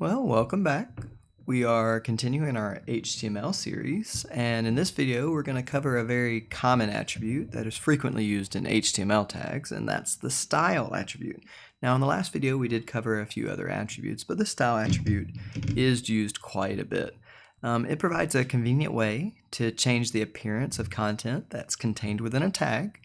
Well, welcome back. We are continuing our HTML series, and in this video we're going to cover a very common attribute that is frequently used in HTML tags, and that's the style attribute. Now in the last video we did cover a few other attributes, but the style attribute is used quite a bit. It provides a convenient way to change the appearance of content that's contained within a tag.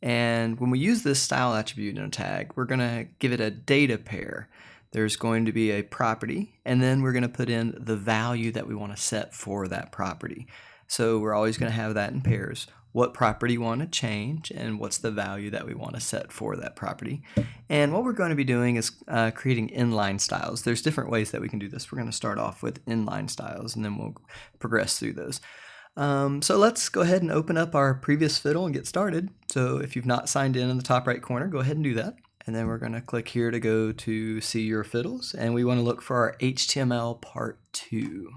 And when we use this style attribute in a tag, we're going to give it a data pair. There's going to be a property, and then we're going to put in the value that we want to set for that property. So we're always going to have that in pairs. What property we want to change, and what's the value that we want to set for that property. And what we're going to be doing is creating inline styles. There's different ways that we can do this. We're going to start off with inline styles, and then we'll progress through those. So let's go ahead and open up our previous fiddle and get started. So if you've not signed in the top right corner, go ahead and do that. And then we're going to click here to go to see your fiddles. And we want to look for our HTML part 2.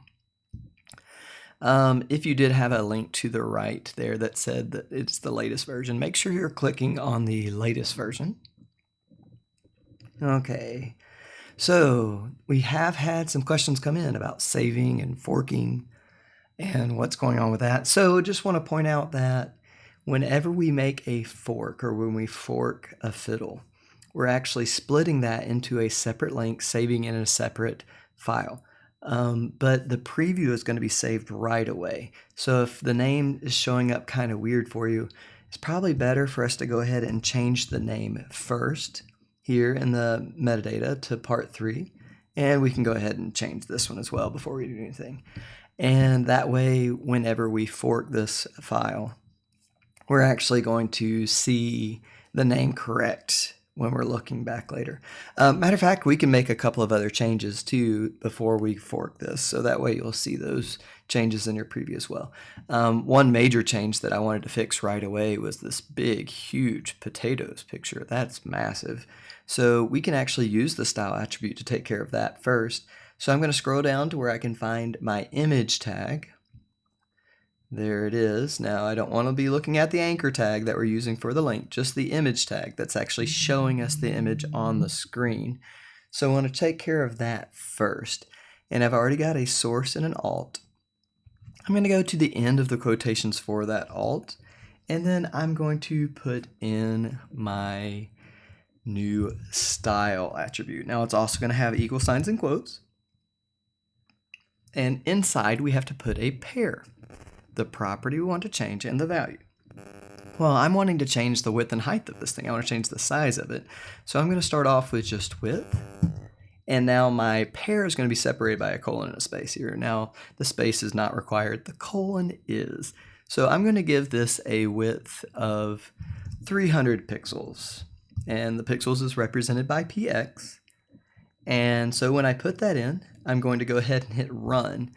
If you did have a link to the right there that said that it's the latest version, make sure you're clicking on the latest version. Okay, so we have had some questions come in about saving and forking and what's going on with that. So just want to point out that whenever we make a fork, or when we fork a fiddle, we're actually splitting that into a separate link, saving in a separate file. But the preview is going to be saved right away. So if the name is showing up kind of weird for you, it's probably better for us to go ahead and change the name first here in the metadata to part 3. And we can go ahead and change this one as well before we do anything. And that way, whenever we fork this file, we're actually going to see the name correct when we're looking back later. Matter of fact, we can make a couple of other changes too before we fork this, so that way you'll see those changes in your preview as well. One major change that I wanted to fix right away was this big, huge potatoes picture. That's massive. So we can actually use the style attribute to take care of that first. So I'm going to scroll down to where I can find my image tag. There it is. Now I don't want to be looking at the anchor tag that we're using for the link, just the image tag that's actually showing us the image on the screen. So I want to take care of that first. And I've already got a source and an alt. I'm going to go to the end of the quotations for that alt, and then I'm going to put in my new style attribute. Now it's also going to have equal signs and quotes. And inside we have to put a pair. The property we want to change and the value. Well, I'm wanting to change the width and height of this thing. I want to change the size of it. So I'm going to start off with just width. And now my pair is going to be separated by a colon and a space here. Now the space is not required. The colon is. So I'm going to give this a width of 300 pixels. And the pixels is represented by px. And so when I put that in, I'm going to go ahead and hit run.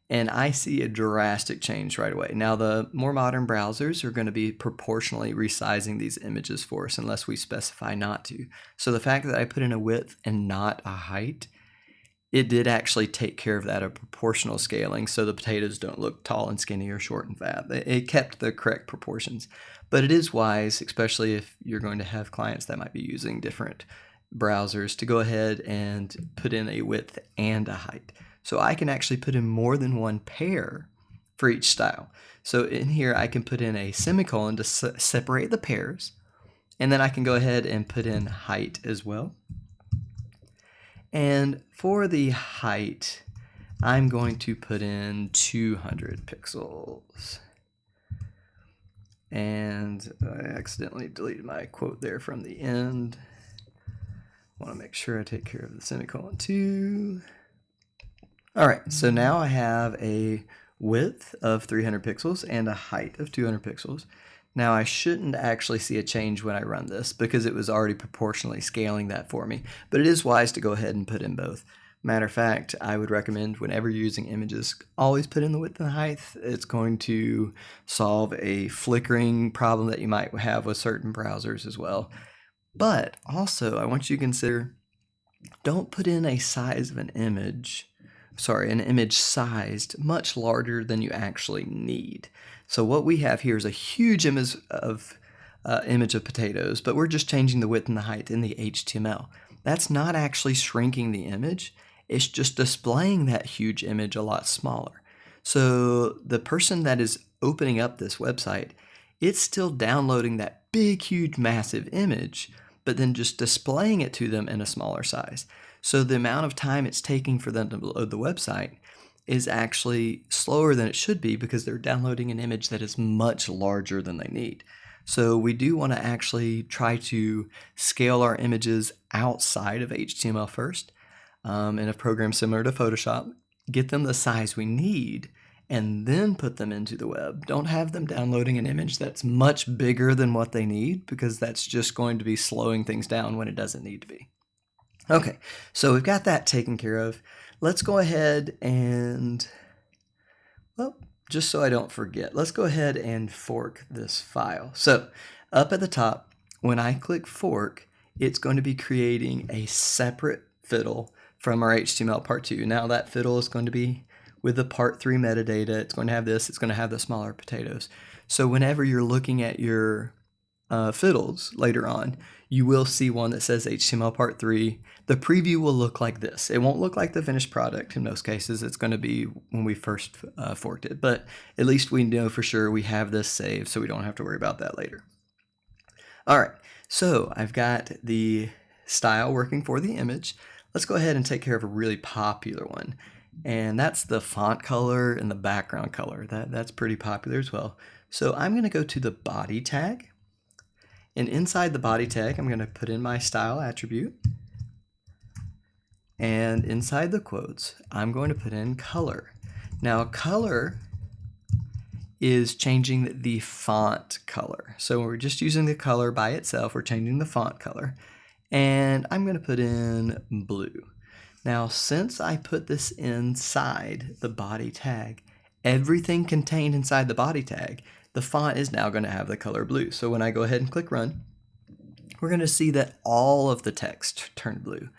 And I see a drastic change right away. Now the more modern browsers are going to be proportionally resizing these images for us unless we specify not to. So the fact that I put in a width and not a height, it did actually take care of that of proportional scaling so the potatoes don't look tall and skinny or short and fat. It kept the correct proportions. But it is wise, especially if you're going to have clients that might be using different browsers, to go ahead and put in a width and a height. So I can actually put in more than one pair for each style. So in here I can put in a semicolon to separate the pairs, and then I can go ahead and put in height as well. And for the height, I'm going to put in 200 pixels. And I accidentally deleted my quote there from the end. I want to make sure I take care of the semicolon too. All right, so now I have a width of 300 pixels and a height of 200 pixels. Now I shouldn't actually see a change when I run this because it was already proportionally scaling that for me, but it is wise to go ahead and put in both. Matter of fact, I would recommend whenever you're using images, always put in the width and the height. It's going to solve a flickering problem that you might have with certain browsers as well. But also, I want you to consider, don't put in a size of an image sized much larger than you actually need. So what we have here is a huge image of potatoes, but we're just changing the width and the height in the HTML. That's not actually shrinking the image. It's just displaying that huge image a lot smaller. So the person that is opening up this website, it's still downloading that big, huge, massive image, but then just displaying it to them in a smaller size. So the amount of time it's taking for them to load the website is actually slower than it should be because they're downloading an image that is much larger than they need. So we do want to actually try to scale our images outside of HTML first in a program similar to Photoshop, get them the size we need, and then put them into the web. Don't have them downloading an image that's much bigger than what they need, because that's just going to be slowing things down when it doesn't need to be. Okay, so we've got that taken care of. Let's go ahead and, well, just so I don't forget, let's go ahead and fork this file. So up at the top, when I click fork, it's going to be creating a separate fiddle from our HTML part 2. Now that fiddle is going to be with the part 3 metadata. It's going to have this, it's going to have the smaller potatoes. So whenever you're looking at your fiddles later on, you will see one that says HTML part 3. The preview will look like this. It won't look like the finished product in most cases. It's going to be when we first forked it, but at least we know for sure we have this saved, so we don't have to worry about that later. All right, so I've got the style working for the image. Let's go ahead and take care of a really popular one, and that's the font color and the background color. That's pretty popular as well. So I'm going to go to the body tag, and inside the body tag I'm going to put in my style attribute, and inside the quotes I'm going to put in color. Now color is changing the font color. So we're just using the color by itself, we're changing the font color. And I'm going to put in blue. Now, since I put this inside the body tag, everything contained inside the body tag, the font is now going to have the color blue. So when I go ahead and click run, we're going to see that all of the text turned blue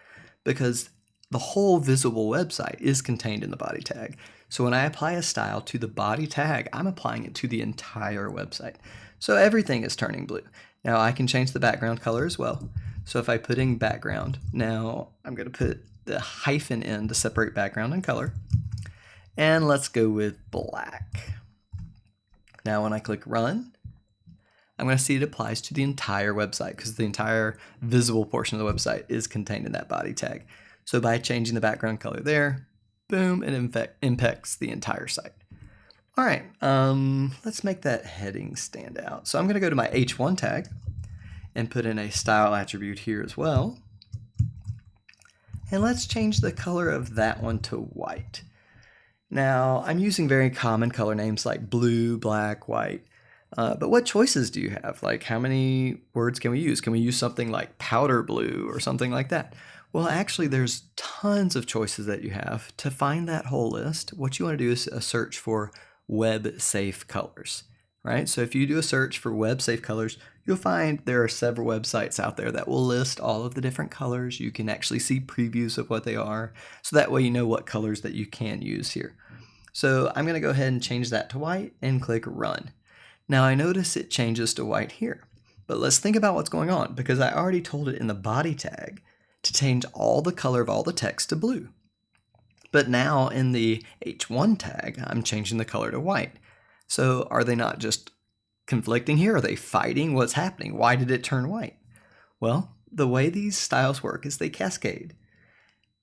because the whole visible website is contained in the body tag. So when I apply a style to the body tag, I'm applying it to the entire website. So everything is turning blue. Now I can change the background color as well. So if I put in background, now I'm going to put the hyphen in to separate background and color. And let's go with black. Now when I click run, I'm going to see it applies to the entire website because the entire visible portion of the website is contained in that body tag. So by changing the background color there, boom, it impacts the entire site. All right, let's make that heading stand out. So I'm going to go to my H1 tag and put in a style attribute here as well. And let's change the color of that one to white. Now, I'm using very common color names like blue, black, white. But what choices do you have? Like, how many words can we use? Can we use something like powder blue or something like that? Well, actually, there's tons of choices that you have. To find that whole list, what you want to do is a search for web safe colors, right? So if you do a search for web safe colors, you'll find there are several websites out there that will list all of the different colors. You can actually see previews of what they are. So that way you know what colors that you can use here. So I'm going to go ahead and change that to white and click run. Now I notice it changes to white here, but let's think about what's going on because I already told it in the body tag to change all the color of all the text to blue. But now in the H1 tag, I'm changing the color to white. So are they not just conflicting here? Are they fighting? What's happening? Why did it turn white? Well, the way these styles work is they cascade.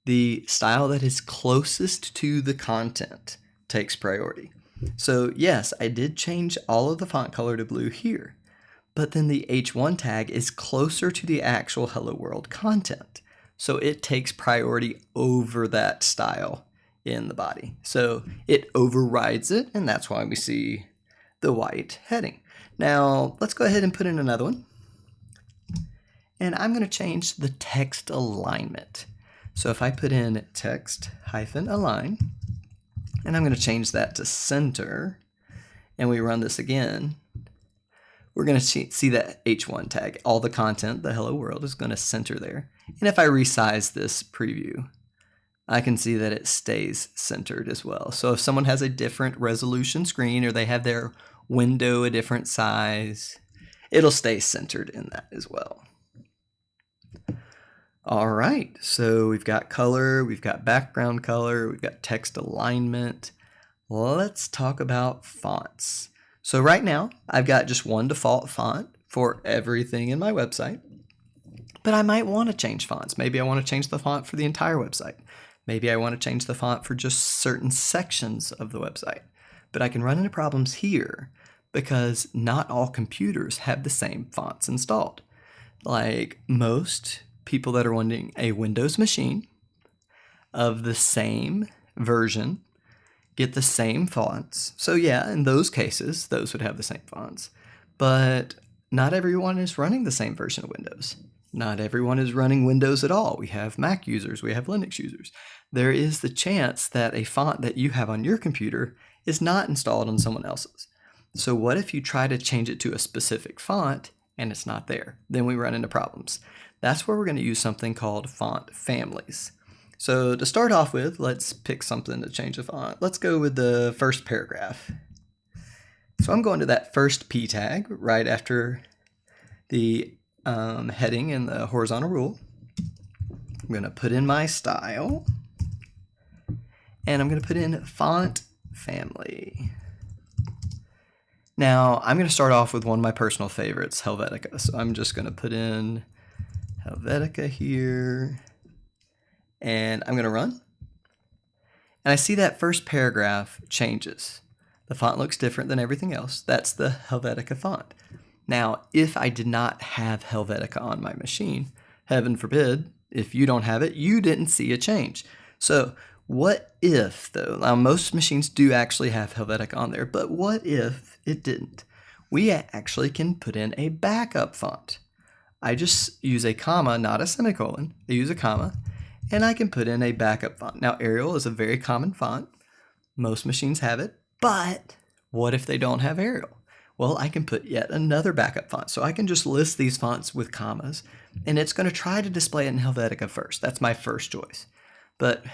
The style that is closest to the content takes priority. So yes, I did change all of the font color to blue here, but then the H1 tag is closer to the actual Hello World content. So it takes priority over that style in the body. So it overrides it, and that's why we see the white heading. Now, let's go ahead and put in another one. And I'm going to change the text alignment. So if I put in text-align, and I'm going to change that to center, and we run this again, we're going to see that H1 tag. All the content, the Hello World, is going to center there. And if I resize this preview, I can see that it stays centered as well. So if someone has a different resolution screen or they have their window a different size, it'll stay centered in that as well. All right, so we've got color, we've got background color, we've got text alignment. Let's talk about fonts. So right now, I've got just one default font for everything in my website, but I might want to change fonts. Maybe I want to change the font for the entire website. Maybe I want to change the font for just certain sections of the website. But I can run into problems here because not all computers have the same fonts installed. Like most people that are wanting a Windows machine of the same version get the same fonts. So yeah, in those cases, those would have the same fonts. But not everyone is running the same version of Windows. Not everyone is running Windows at all. We have Mac users, we have Linux users. There is the chance that a font that you have on your computer is not installed on someone else's. So what if you try to change it to a specific font and it's not there? Then we run into problems. That's where we're going to use something called font families. So to start off with, let's pick something to change the font. Let's go with the first paragraph. So I'm going to that first P tag right after the heading and the horizontal rule. I'm going to put in my style, and I'm going to put in font family. Now, I'm going to start off with one of my personal favorites, Helvetica. So I'm just going to put in Helvetica here, and I'm going to run. And I see that first paragraph changes. The font looks different than everything else. That's the Helvetica font. Now, if I did not have Helvetica on my machine, heaven forbid, if you don't have it, you didn't see a change. So what if, though? Now, most machines do actually have Helvetica on there, but what if it didn't? We actually can put in a backup font. I just use a comma, not a semicolon. I use a comma, and I can put in a backup font. Now, Arial is a very common font. Most machines have it, but what if they don't have Arial? Well, I can put yet another backup font. So I can just list these fonts with commas, and it's going to try to display it in Helvetica first. That's my first choice. But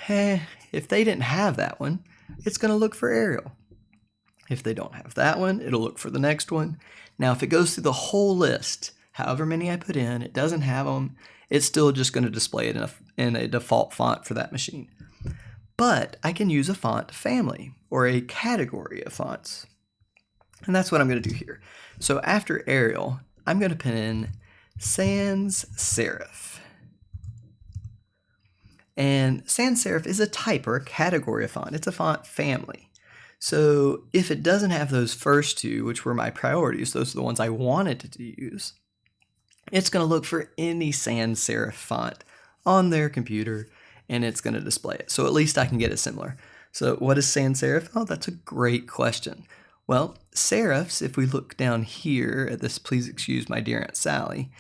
if they didn't have that one, it's going to look for Arial. If they don't have that one, it'll look for the next one. Now, if it goes through the whole list, however many I put in, it doesn't have them, it's still just going to display it in a default font for that machine. But I can use a font family or a category of fonts. And that's what I'm going to do here. So after Arial, I'm going to put in sans serif. And sans serif is a type or a category of font. It's a font family. So if it doesn't have those first two, which were my priorities, those are the ones I wanted to use, it's going to look for any sans serif font on their computer, and it's going to display it. So at least I can get it similar. So what is sans serif? Oh, that's a great question. Well, serifs, if we look down here at this, please excuse my dear Aunt Sally,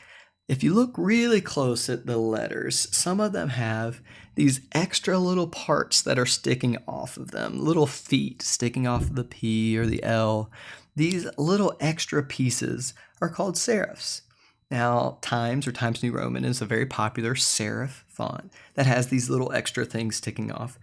if you look really close at the letters, some of them have these extra little parts that are sticking off of them, little feet sticking off of the P or the L. These little extra pieces are called serifs. Now, Times or Times New Roman is a very popular serif font that has these little extra things sticking off.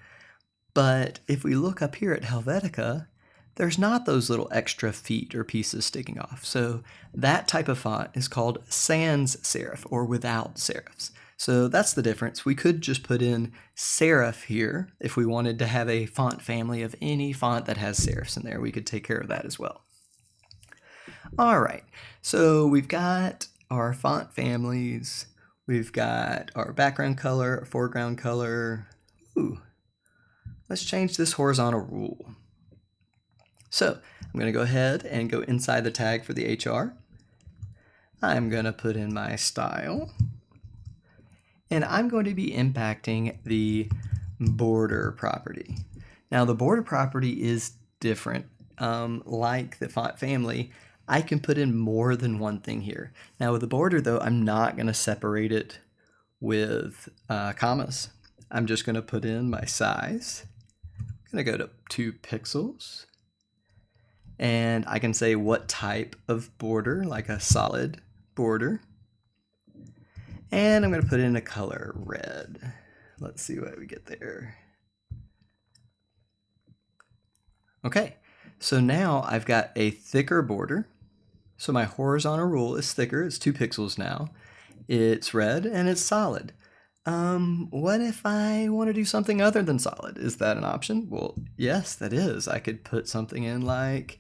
But if we look up here at Helvetica, there's not those little extra feet or pieces sticking off. So that type of font is called sans serif or without serifs. So that's the difference. We could just put in serif here if we wanted to have a font family of any font that has serifs in there. We could take care of that as well. All right, so we've got our font families. We've got our background color, our foreground color. Ooh, let's change this horizontal rule. So I'm going to go ahead and go inside the tag for the HR. I'm going to put in my style. And I'm going to be impacting the border property. Now the border property is different. Like the font family, I can put in more than one thing here. Now with the border though, I'm not going to separate it with commas. I'm just going to put in my size. I'm going to go to 2 pixels. And I can say what type of border, like a solid border. And I'm going to put in a color, red. Let's see what we get there. Okay, so now I've got a thicker border. So my horizontal rule is thicker, it's 2 pixels now. It's red and it's solid. What if I want to do something other than solid? Is that an option? Well, yes, that is. I could put something in like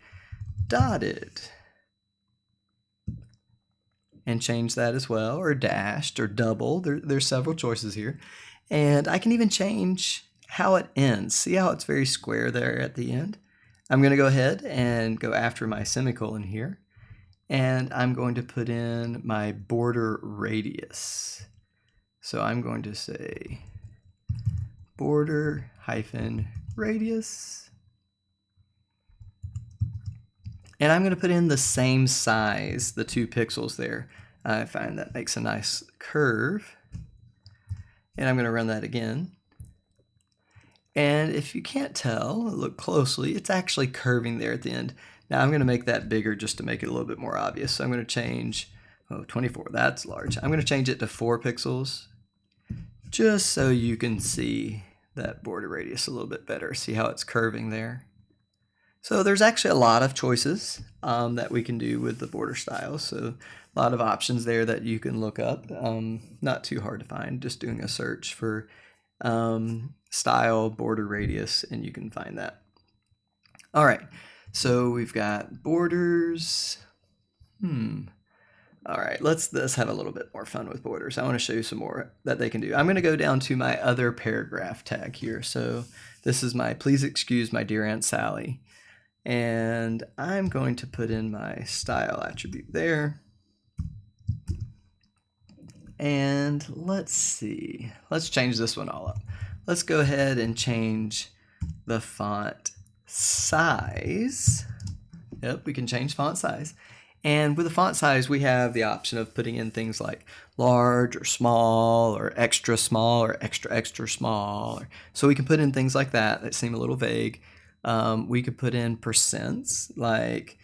dotted and change that as well, or dashed or double. There's several choices here. And I can even change how it ends. See how it's very square there at the end? I'm going to go ahead and go after my semicolon here, and I'm going to put in my border radius. So I'm going to say border hyphen radius. And I'm going to put in the same size, the 2 pixels there. I find that makes a nice curve. And I'm going to run that again. And if you can't tell, look closely, it's actually curving there at the end. Now I'm going to make that bigger just to make it a little bit more obvious. So I'm going to change, 24, that's large. I'm going to change it to 4 pixels just so you can see that border radius a little bit better. See how it's curving there? So there's actually a lot of choices that we can do with the border styles. So a lot of options there that you can look up. Not too hard to find, just doing a search for style border radius and you can find that. All right, so we've got borders. All right, let's have a little bit more fun with borders. I want to show you some more that they can do. I'm going to go down to my other paragraph tag here. So this is my please excuse my dear Aunt Sally. And I'm going to put in my style attribute there. And let's see, let's change this one all up. Let's go ahead and change the font size. Yep, we can change font size. And with the font size, we have the option of putting in things like large or small or extra small. So we can put in things like that seem a little vague. We could put in percents like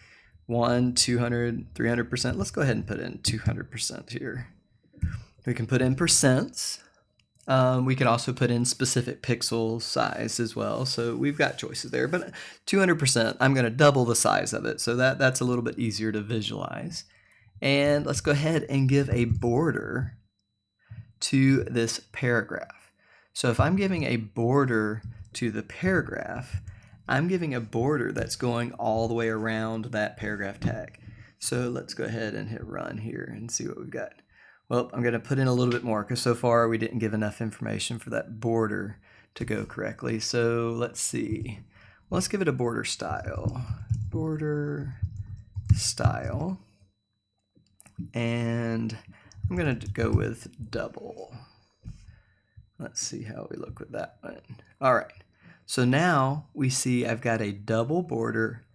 1, 200, 300%. Let's go ahead and put in 200% here. We can put in percents. We can also put in specific pixel size as well. So we've got choices there, but 200%, I'm going to double the size of it. So that's a little bit easier to visualize. And let's go ahead and give a border to this paragraph. So if I'm giving a border to the paragraph, I'm giving a border that's going all the way around that paragraph tag. So let's go ahead and hit run here and see what we've got. Well, I'm going to put in a little bit more because so far we didn't give enough information for that border to go correctly. So let's see. Let's give it a border style. Border style. And I'm going to go with double. Let's see how we look with that one. All right. So now we see I've got a double border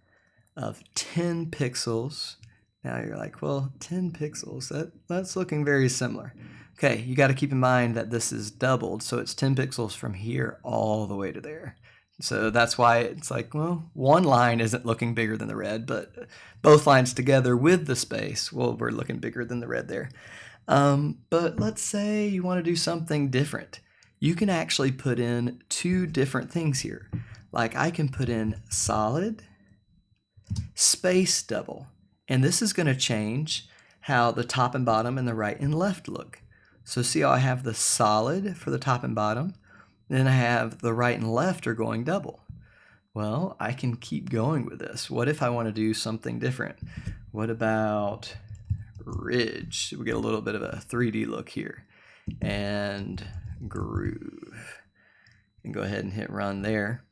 of 10 pixels. Now you're like, well, 10 pixels, that's looking very similar. Okay, you got to keep in mind that this is doubled, so it's 10 pixels from here all the way to there. So that's why it's like, well, one line isn't looking bigger than the red, but both lines together with the space, well, we're looking bigger than the red there. But let's say you want to do something different. You can actually put in 2 different things here. Like I can put in solid, space double. And this is going to change how the top and bottom and the right and left look. So see how I have the solid for the top and bottom, then I have the right and left are going double. Well, I can keep going with this. What if I want to do something different? What about ridge? We get a little bit of a 3D look here. And groove. And go ahead and hit run there.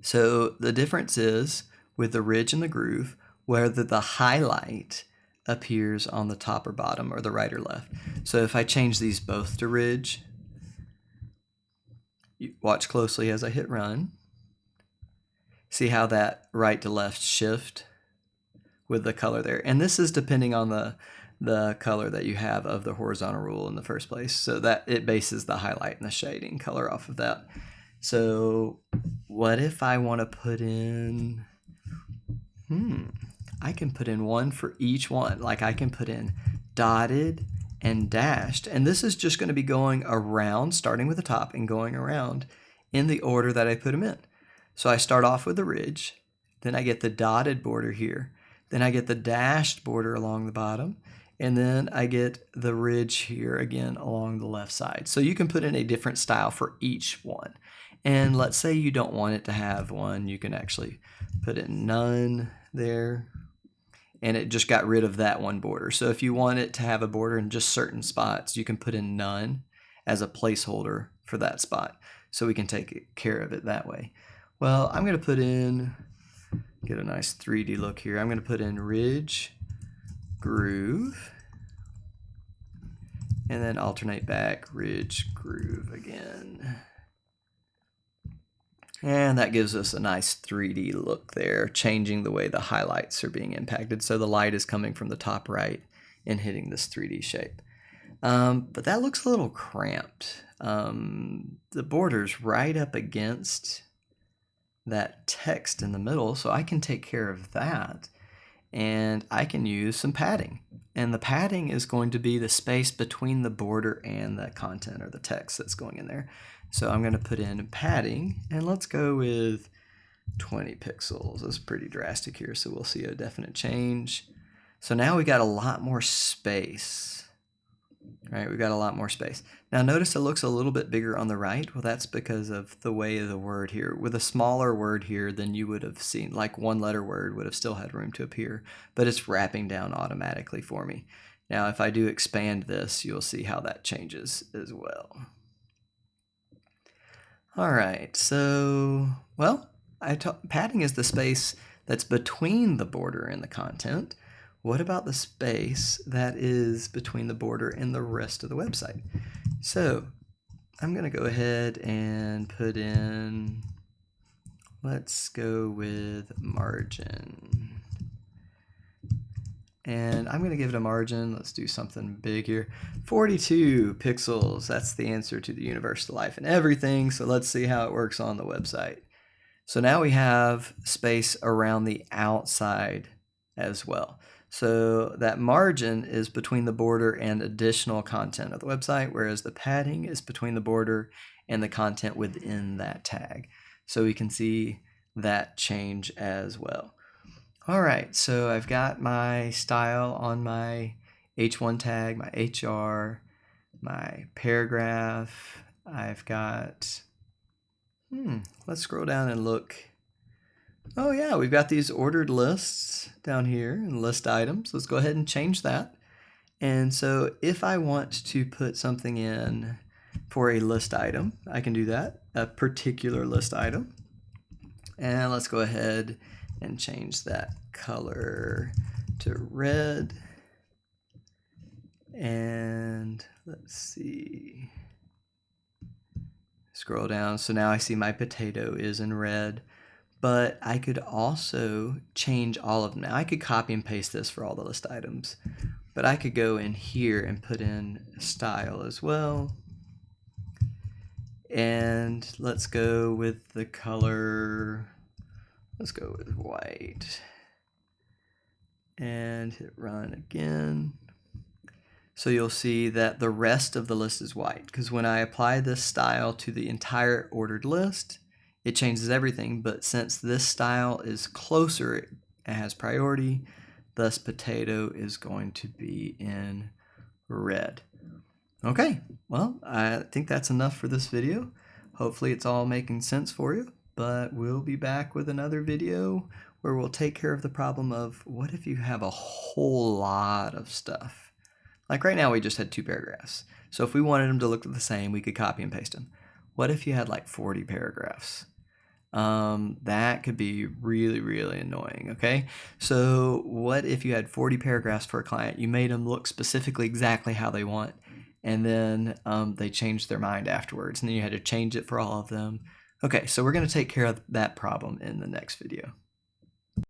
So the difference is with the ridge and the groove, whether the highlight appears on the top or bottom or the right or left. So if I change these both to ridge, you watch closely as I hit run. See how that right to left shift with the color there. And this is depending on the color that you have of the horizontal rule in the first place. So that it bases the highlight and the shading color off of that. So what if I want to put in, I can put in one for each one. Like I can put in dotted and dashed. And this is just going to be going around, starting with the top and going around in the order that I put them in. So I start off with the ridge, then I get the dotted border here, then I get the dashed border along the bottom, And then I get the ridge here again along the left side. So you can put in a different style for each one. And let's say you don't want it to have one, you can actually put in none there. And it just got rid of that one border. So if you want it to have a border in just certain spots, you can put in none as a placeholder for that spot. So we can take care of it that way. Well, I'm going to put in, get a nice 3D look here. I'm going to put in ridge, groove, and then alternate back, ridge, groove again. And that gives us a nice 3D look there, changing the way the highlights are being impacted. So the light is coming from the top right and hitting this 3D shape. But that looks a little cramped. The border's right up against that text in the middle, so I can take care of that. And I can use some padding. And the padding is going to be the space between the border and the content or the text that's going in there. So I'm going to put in padding, and let's go with 20 pixels. That's pretty drastic here, so we'll see a definite change. So now we got a lot more space. Right, we've got a lot more space. Now notice it looks a little bit bigger on the right. Well, that's because of the way of the word here. With a smaller word here than you would have seen, like one letter word would have still had room to appear, but it's wrapping down automatically for me. Now if I do expand this, you'll see how that changes as well. All right, so, well, padding is the space that's between the border and the content. What about the space that is between the border and the rest of the website? So I'm going to go ahead and put in, let's go with margin. And I'm going to give it a margin. Let's do something big here. 42 pixels. That's the answer to the universe, to life, and everything. So let's see how it works on the website. So now we have space around the outside as well. So that margin is between the border and additional content of the website, whereas the padding is between the border and the content within that tag. So we can see that change as well. All right, so I've got my style on my H1 tag, my HR, my paragraph. I've got, let's scroll down and look. Oh yeah, we've got these ordered lists down here and list items. Let's go ahead and change that. And so if I want to put something in for a list item, I can do that, a particular list item. And let's go ahead and change that color to red. And let's see, scroll down. So now I see my potato is in red. But I could also change all of them. Now I could copy and paste this for all the list items, but I could go in here and put in style as well. And let's go with the color, let's go with white. And hit run again. So you'll see that the rest of the list is white, because when I apply this style to the entire ordered list, it changes everything, but since this style is closer, it has priority, thus potato is going to be in red. Okay, well, I think that's enough for this video. Hopefully it's all making sense for you, but we'll be back with another video where we'll take care of the problem of what if you have a whole lot of stuff. Like right now we just had 2 paragraphs. So if we wanted them to look the same, we could copy and paste them. What if you had like 40 paragraphs? That could be really, really annoying, okay? So what if you had 40 paragraphs for a client, you made them look specifically exactly how they want, and then they changed their mind afterwards, and then you had to change it for all of them. Okay, so we're going to take care of that problem in the next video.